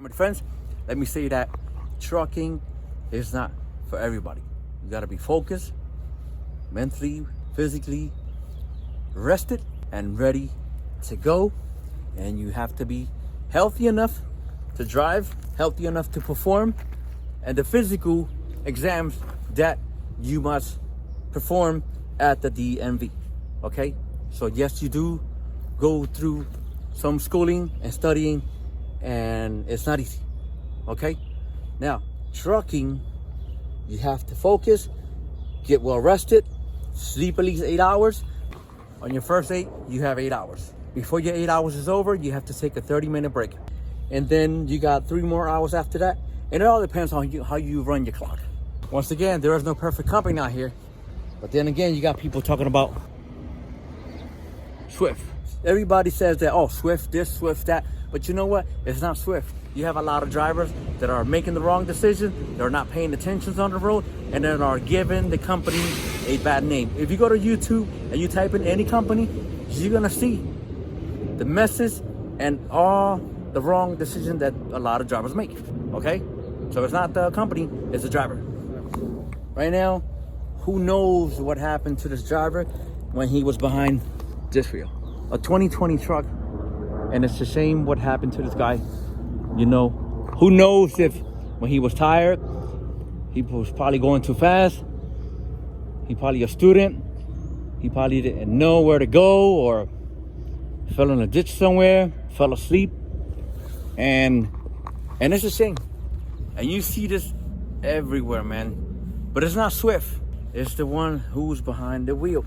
My friends, let me say that trucking is not for everybody. You gotta be focused, mentally, physically, rested, and ready to go. And you have to be healthy enough to drive, healthy enough to perform, and the physical exams that you must perform at the DMV. Okay? So yes, you do go through some schooling and studying, and it's not easy. Okay? Now, trucking, you have to focus, get well rested, sleep at least 8 hours. On your first 8, you have 8 hours. Before your 8 hours is over, you have to take a 30-minute break. And then you got 3 more hours after that. And it all depends on how you run your clock. Once again, there is no perfect company out here. But then again, you got people talking about Swift. Everybody says that, oh, Swift this, Swift that. But you know what? It's not Swift. You have a lot of drivers that are making the wrong decision. They're not paying attention on the road, and then are giving the company a bad name. If you go to YouTube and you type in any company, you're gonna see the messes and all the wrong decisions that a lot of drivers make. Okay? So it's not the company, it's the driver. Right now, who knows what happened to this driver when he was behind this wheel? A 2020 truck, and it's a shame what happened to this guy. You know, who knows if when he was tired, he was probably going too fast. He probably a student. He probably didn't know where to go, or fell in a ditch somewhere, fell asleep. And it's a shame. And you see this everywhere, man. But it's not Swift. It's the one who's behind the wheel.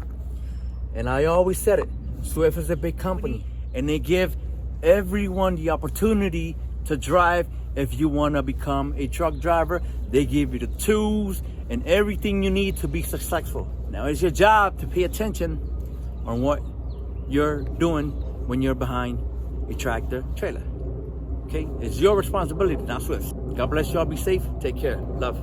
And I always said it. Swift is a big company, and they give everyone the opportunity to drive. If you want to become a truck driver, they give you the tools and everything you need to be successful. Now it's your job to pay attention on what you're doing when you're behind a tractor trailer. Okay, it's your responsibility, not Swift. God bless you all. Be safe. Take care. Love.